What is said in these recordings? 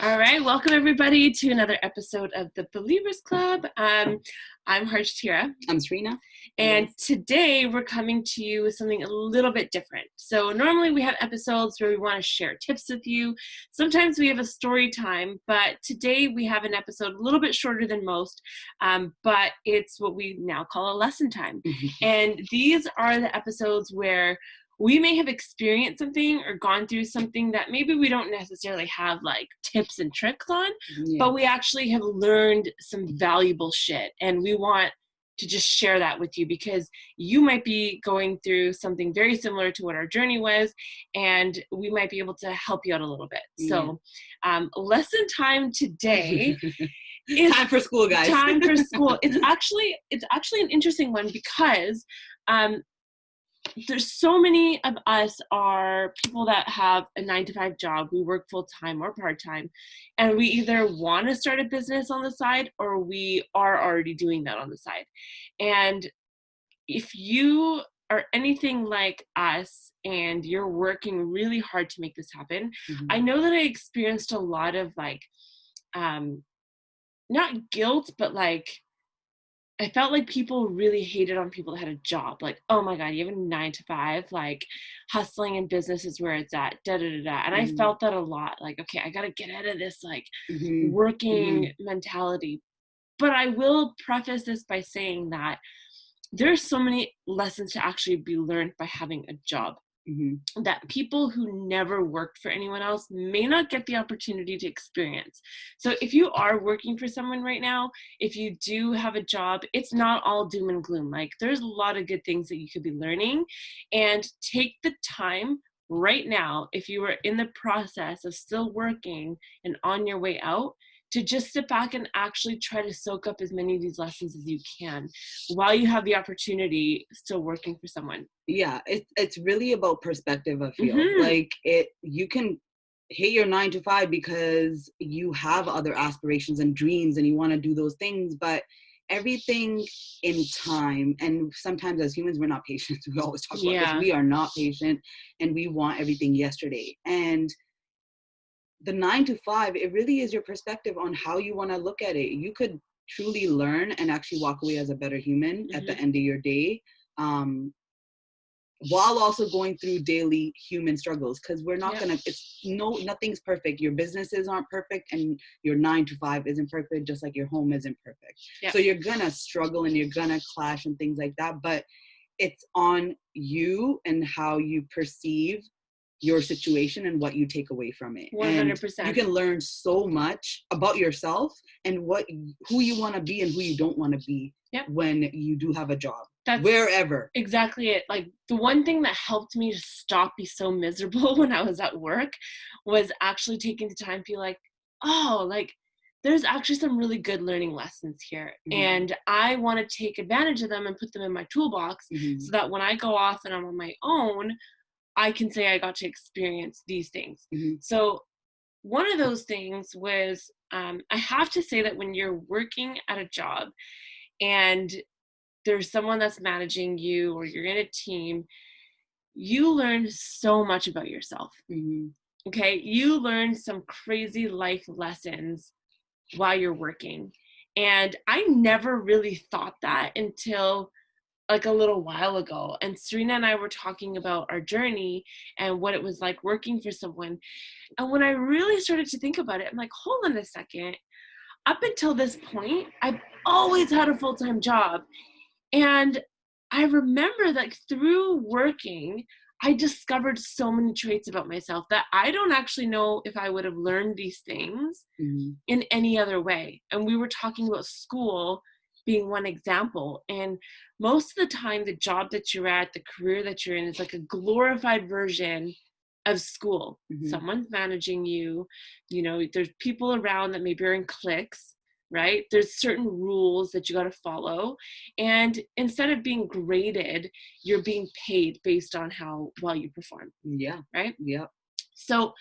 All right, welcome everybody to another episode of the Believers Club. I'm Harshitira. I'm Serena. And today we're coming to you with something a little bit different. So normally we have episodes where we want to share tips with you. Sometimes we have a story time, but today we have an episode a little bit shorter than most, but it's what we now call a lesson time. And these are the episodes where we may have experienced something or gone through something that maybe we don't necessarily have like tips and tricks on, but we actually have learned some valuable shit. And we want to just share that with you because you might be going through something very similar to what our journey was, and we might be able to help you out a little bit. So lesson time today is time for school, guys. Time for school. It's actually an interesting one because there's so many of us are people that have a 9-to-5 job. We work full-time or part-time, and we either want to start a business on the side or we are already doing that on the side. And if you are anything like us and you're working really hard to make this happen, I know that I experienced a lot of like, not guilt, but like, I felt like people really hated on people that had a job. Like, oh my God, you have a 9-to-5, like hustling in business is where it's at, da da da da. And I felt that a lot. Like, okay, I got to get out of this like working mentality. But I will preface this by saying that there's so many lessons to actually be learned by having a job. That people who never worked for anyone else may not get the opportunity to experience. So if you are working for someone right now, if you do have a job, it's not all doom and gloom. Like there's a lot of good things that you could be learning, and take the time right now, if you are in the process of still working and on your way out, to just sit back and actually try to soak up as many of these lessons as you can while you have the opportunity still working for someone. Yeah, it's really about perspective, I feel. Like you can hate your 9-to-5 because you have other aspirations and dreams and you want to do those things, but everything in time. And sometimes as humans, we're not patient. We always talk about this. We are not patient and we want everything yesterday. And the 9-to-5, it really is your perspective on how you want to look at it. You could truly learn and actually walk away as a better human at the end of your day, while also going through daily human struggles, because we're not gonna, nothing's perfect. Your businesses aren't perfect and your 9-to-5 isn't perfect, just like your home isn't perfect. So you're gonna struggle and you're gonna clash and things like that, but it's on you and how you perceive your situation and what you take away from it. 100%. And you can learn so much about yourself and who you want to be and who you don't want to be when you do have a job. That's wherever. Exactly it. Like the one thing that helped me to stop being so miserable when I was at work was actually taking the time to be like, oh, like there's actually some really good learning lessons here. And I want to take advantage of them and put them in my toolbox so that when I go off and I'm on my own, I can say I got to experience these things. So one of those things was, I have to say that when you're working at a job and there's someone that's managing you or you're in a team, you learn so much about yourself. Okay, you learn some crazy life lessons while you're working. And I never really thought that until like a little while ago. And Serena and I were talking about our journey and what it was like working for someone. And when I really started to think about it, I'm like, hold on a second. Up until this point, I've always had a full-time job. And I remember that through working, I discovered so many traits about myself that I don't actually know if I would have learned these things in any other way. And we were talking about school being one example. And most of the time, the job that you're at, the career that you're in is like a glorified version of school. Someone's managing you, there's people around that maybe are in cliques, right? There's certain rules that you got to follow. And instead of being graded, you're being paid based on how well you perform. Right? So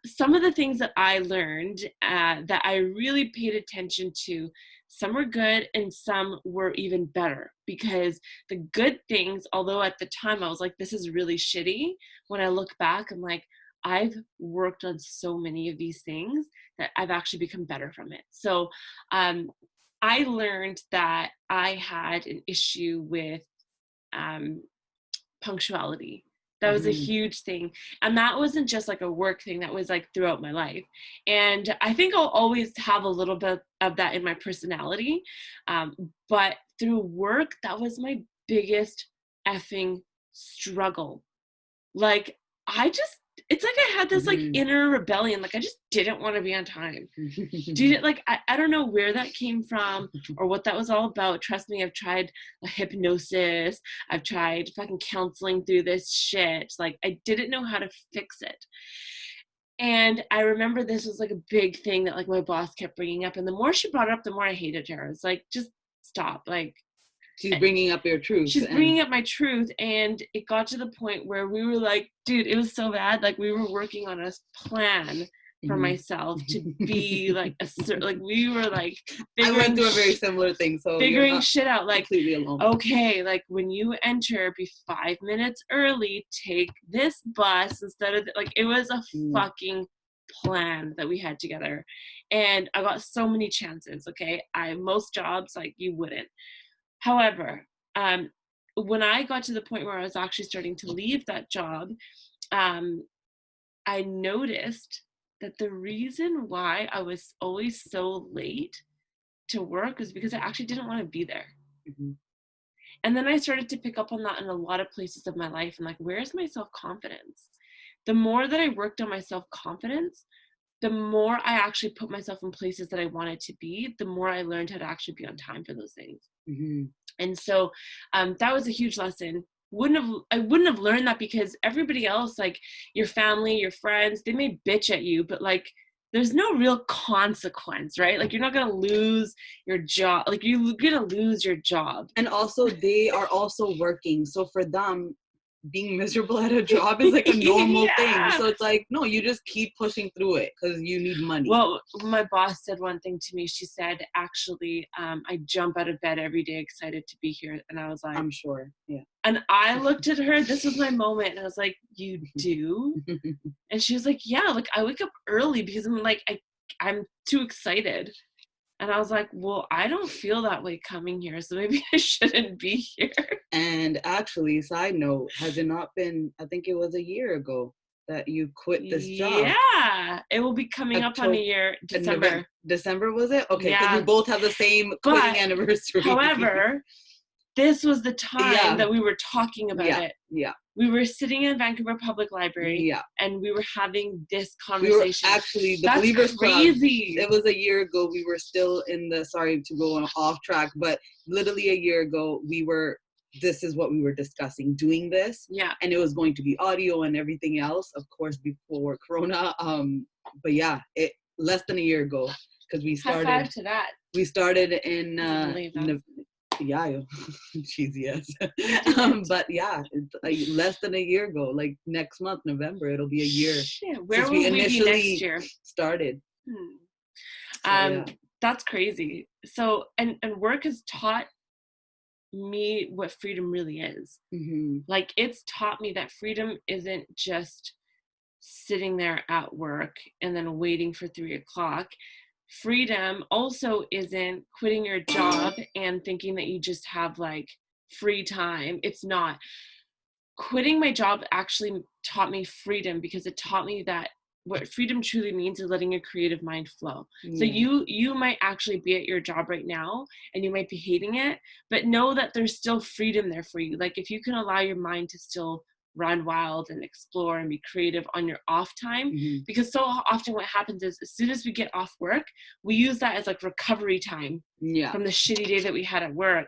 some of the things that I learned that I really paid attention to, some were good and some were even better, because the good things, although at the time I was like, this is really shitty, when I look back, I'm like, I've worked on so many of these things that I've actually become better from it. So I learned that I had an issue with um, punctuality. That was a huge thing. And that wasn't just like a work thing, that was like throughout my life. And I think I'll always have a little bit of that in my personality. But through work, that was my biggest effing struggle. Like, it's like I had this like inner rebellion. Like, I just didn't want to be on time. I don't know where that came from or what that was all about. Trust me, I've tried a hypnosis. I've tried fucking counseling through this shit. Like, I didn't know how to fix it. And I remember this was like a big thing that like my boss kept bringing up. And the more she brought it up, the more I hated her. It's like, just stop. Like, she's bringing up your truth. She's bringing up my truth. And it got to the point where we were like, dude, it was so bad. Like, we were working on a plan for myself to be like like we were like I went through a very similar thing, so figuring shit out, like completely alone. Okay, like when you enter, be 5 minutes early, take this bus instead of like, it was a fucking plan that we had together. And I got so many chances. Okay, most jobs, like, you wouldn't. However, when I got to the point where I was actually starting to leave that job, I noticed that the reason why I was always so late to work was because I actually didn't want to be there. And then I started to pick up on that in a lot of places of my life. And like, where's my self-confidence? The more that I worked on my self-confidence, the more I actually put myself in places that I wanted to be, the more I learned how to actually be on time for those things. And so that was a huge lesson. I wouldn't have learned that because everybody else, like your family, your friends, they may bitch at you, but like, there's no real consequence, right? Like, you're not going to lose your job. Like, you're going to lose your job. And also, they are also working. So for them, being miserable at a job is like a normal thing. So it's like, no, you just keep pushing through it because you need money. Well, my boss said one thing to me. She said, actually, I jump out of bed every day excited to be here. And I was like, I'm sure. Yeah. And I looked at her, this was my moment. And I was like, you do? And she was like, yeah, like I wake up early because I'm like, I'm too excited. And I was like, well, I don't feel that way coming here, so maybe I shouldn't be here. And actually, side note, has it not been, I think it was a year ago that you quit this job? Yeah, it will be coming up on a year, December. December, was it? Okay, because we both have the same quitting anniversary. However, this was the time that we were talking about it. Yeah. We were sitting in Vancouver Public Library, and we were having this conversation. We were actually, the That's Believers crazy. Club, it was a year ago. We were still in the, sorry to go off track, but literally a year ago, this is what we were discussing, doing this. Yeah. And it was going to be audio and everything else, of course, before Corona. But yeah, less than a year ago, because we started. High five to that. We started in cheesy ass. But yeah, it's like less than a year ago. Like next month, November, it'll be a year. Shit, where will we be next year? Started. That's crazy. So and work has taught me what freedom really is. Like, it's taught me that freedom isn't just sitting there at work and then waiting for 3:00. Freedom also isn't quitting your job and thinking that you just have like free time. It's not. Quitting my job actually taught me freedom, because it taught me that what freedom truly means is letting your creative mind flow. So you might actually be at your job right now and you might be hating it, but know that there's still freedom there for you. Like, if you can allow your mind to still run wild and explore and be creative on your off time, because so often what happens is, as soon as we get off work, we use that as like recovery time from the shitty day that we had at work.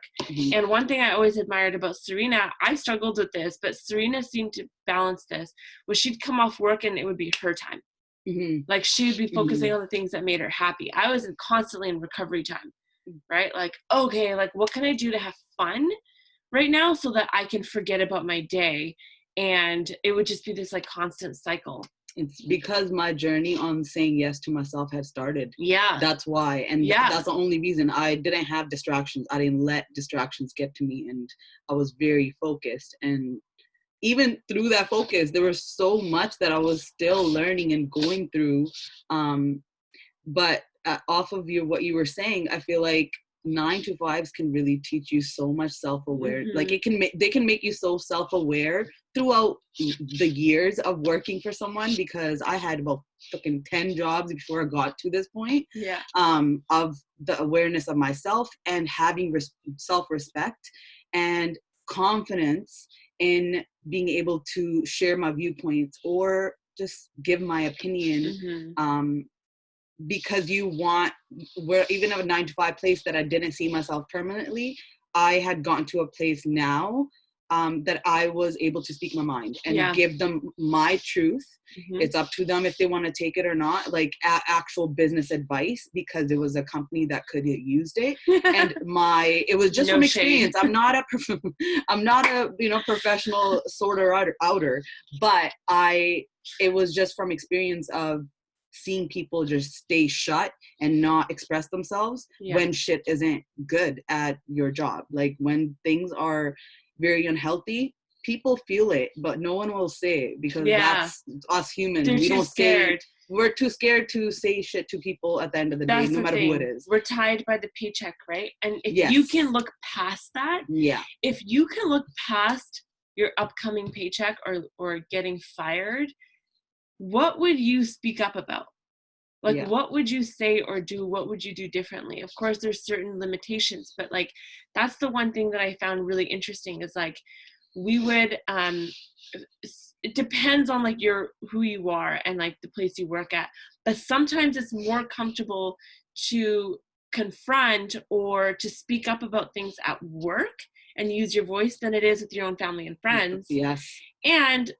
And one thing I always admired about Serena, I struggled with this, but Serena seemed to balance this, was she'd come off work and it would be her time. Like, she would be focusing on the things that made her happy. I was constantly in recovery time, right? Like, okay, like, what can I do to have fun right now so that I can forget about my day? And it would just be this like constant cycle. It's because my journey on saying yes to myself had started. Yeah. That's why. And that's the only reason. I didn't have distractions. I didn't let distractions get to me. And I was very focused. And even through that focus, there was so much that I was still learning and going through. But off of what you were saying, I feel like 9 to 5s can really teach you so much self-aware. Like they can make you so self-aware throughout the years of working for someone, because I had about fucking 10 jobs before I got to this point. Yeah. Of the awareness of myself and having self-respect and confidence in being able to share my viewpoints or just give my opinion. Because where even a 9 to 5 place that I didn't see myself permanently, I had gotten to a place now that I was able to speak my mind and give them my truth. It's up to them if they want to take it or not, like actual business advice, because it was a company that could have used it. And it was just from experience. I'm not a professional sorter outer, but it was just from experience of seeing people just stay shut and not express themselves when shit isn't good at your job. Like when things are very unhealthy, people feel it, but no one will say it, because that's us humans. We don't scared. We're too scared to say shit to people at the end of the day, no matter who it is. We're tied by the paycheck, right? And if you can look past that, if you can look past your upcoming paycheck or getting fired, what would you speak up about? Like, what would you say or do? What would you do differently? Of course, there's certain limitations, but like, that's the one thing that I found really interesting is like, we would, it depends on like who you are and like the place you work at, but sometimes it's more comfortable to confront or to speak up about things at work and use your voice than it is with your own family and friends.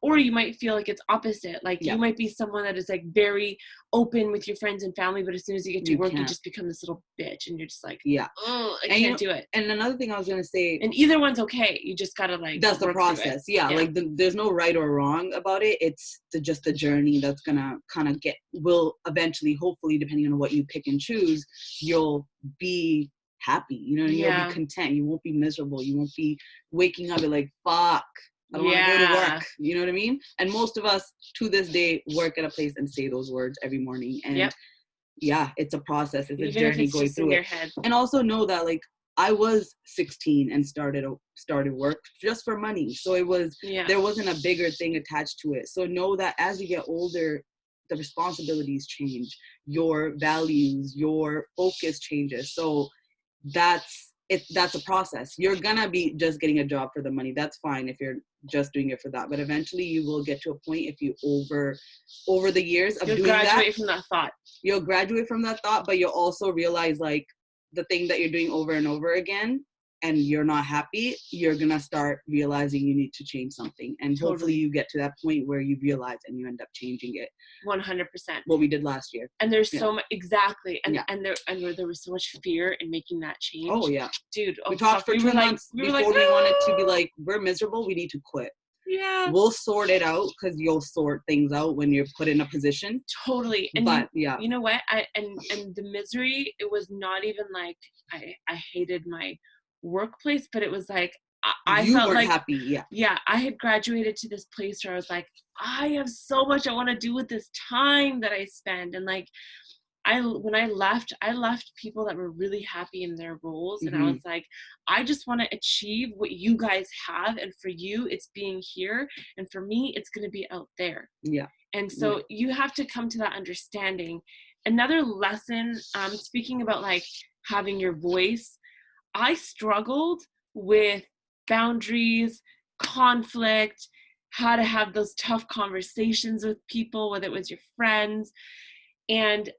Or you might feel like it's opposite. Like you might be someone that is like very open with your friends and family, but as soon as you get to work, you just become this little bitch and you're just like, oh, I can't do it. And another thing I was going to say, and either one's okay. You just got to like, that's the process. Like there's no right or wrong about it. It's just the journey that's going to kind of will eventually, hopefully, depending on what you pick and choose, you'll be happy, you'll be content, you won't be miserable, you won't be waking up and like, fuck, I don't want to go to work, you know what I mean? And most of us to this day work at a place and say those words every morning, and it's a process, it's a journey going through it. And also know that like I was 16 and started work just for money, so it was there wasn't a bigger thing attached to it. So know that as you get older, the responsibilities change, your values, your focus changes. So that's a process. You're gonna be just getting a job for the money. That's fine if you're just doing it for that. But eventually you will get to a point, if you over the years of doing that, you'll graduate from that thought, but you'll also realize like the thing that you're doing over and over again and you're not happy, you're gonna start realizing you need to change something. And hopefully you get to that point where you realize and you end up changing it. 100%. What we did last year. And there's so much, exactly. And there was so much fear in making that change. Oh yeah. Dude. We talked for 2 months before we wanted to be like, we're miserable, we need to quit. Yeah. We'll sort it out, because you'll sort things out when you're put in a position. Totally. And but you know what? And the misery, it was not even like I hated my workplace, but it was like I felt like happy. I had graduated to this place where I was like, I have so much I want to do with this time that I spend. And like when I left people that were really happy in their roles. And I was like, I just want to achieve what you guys have, and for you it's being here, and for me it's going to be out there. And so you have to come to that understanding. Another lesson, speaking about like having your voice, I struggled with boundaries, conflict, how to have those tough conversations with people, whether it was your friends. And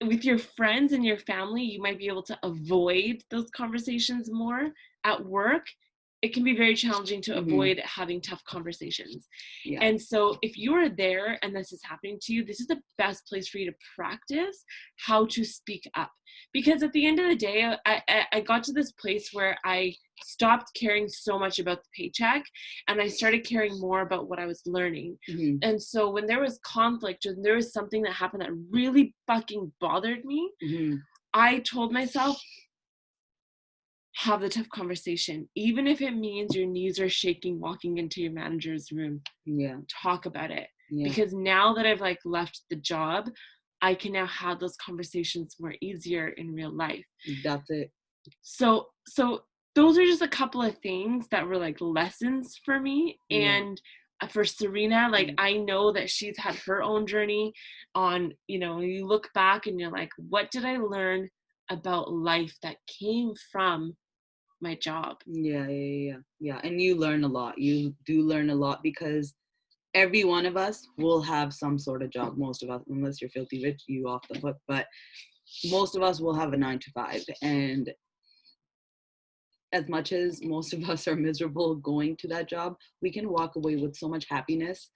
with your friends and your family, you might be able to avoid those conversations more. At work, it can be very challenging to avoid having tough conversations. And so if you are there and this is happening to you, this is the best place for you to practice how to speak up. Because at the end of the day, I got to this place where I stopped caring so much about the paycheck, and I started caring more about what I was learning. And so when there was conflict, or there was something that happened that really fucking bothered me, I told myself, have the tough conversation, even if it means your knees are shaking walking into your manager's room. Yeah. Talk about it. Yeah. Because now that I've like left the job, I can now have those conversations more easier in real life. That's it. So those are just a couple of things that were like lessons for me. Yeah. And for Serena, like I know that she's had her own journey on, you know, you look back and you're like, what did I learn about life that came from my job? Yeah. And you learn a lot. You do learn a lot because every one of us will have some sort of job. Most of us, unless you're filthy rich, you off the hook. But most of us will have a 9 to 5. And as much as most of us are miserable going to that job, we can walk away with so much happiness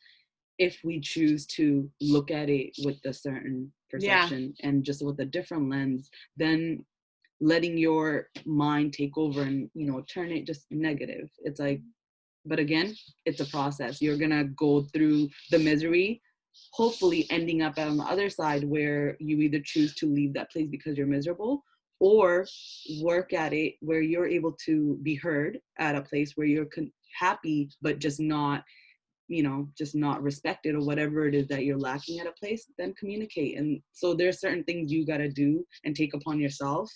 if we choose to look at it with a certain perception and just with a different lens, then letting your mind take over and, you know, turn it just negative. It's like, but again, it's a process. You're gonna go through the misery, hopefully ending up on the other side where you either choose to leave that place because you're miserable, or work at it where you're able to be heard at a place where you're happy, but just not, you know, just not respected or whatever it is that you're lacking at a place. Then communicate. And so there's certain things you got to do and take upon yourself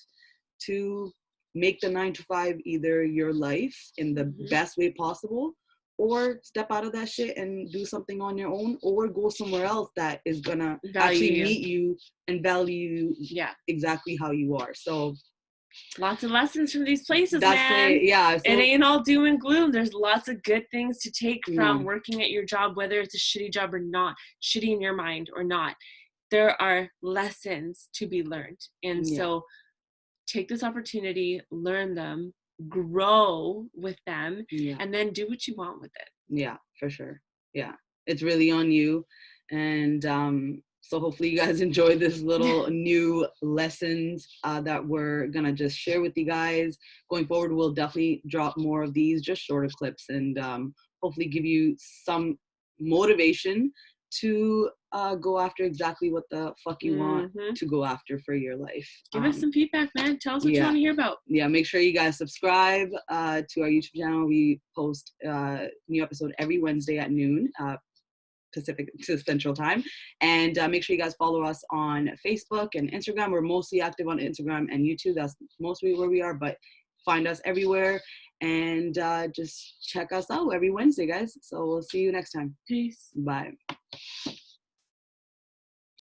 to make the 9 to 5 either your life in the best way possible, or step out of that shit and do something on your own, or go somewhere else that is gonna actually meet you and value you exactly how you are. So lots of lessons from these places, that's man. it ain't all doom and gloom. There's lots of good things to take from working at your job, whether it's a shitty job or not, shitty in your mind or not. There are lessons to be learned. And so take this opportunity, learn them, grow with them, and then do what you want with it. Yeah, for sure. Yeah, it's really on you. And so hopefully you guys enjoy this little new lessons that we're gonna just share with you guys. Going forward, we'll definitely drop more of these, just shorter clips, and hopefully give you some motivation to go after exactly what the fuck you want to go after for your life. Give us some feedback, man. Tell us what you want to hear about. Yeah, make sure you guys subscribe to our YouTube channel. We post new episode every Wednesday at noon Pacific to Central Time. And make sure you guys follow us on Facebook and Instagram. We're mostly active on Instagram and YouTube. That's mostly where we are, but find us everywhere. And just check us out every Wednesday, guys. So we'll see you next time. Peace. Bye.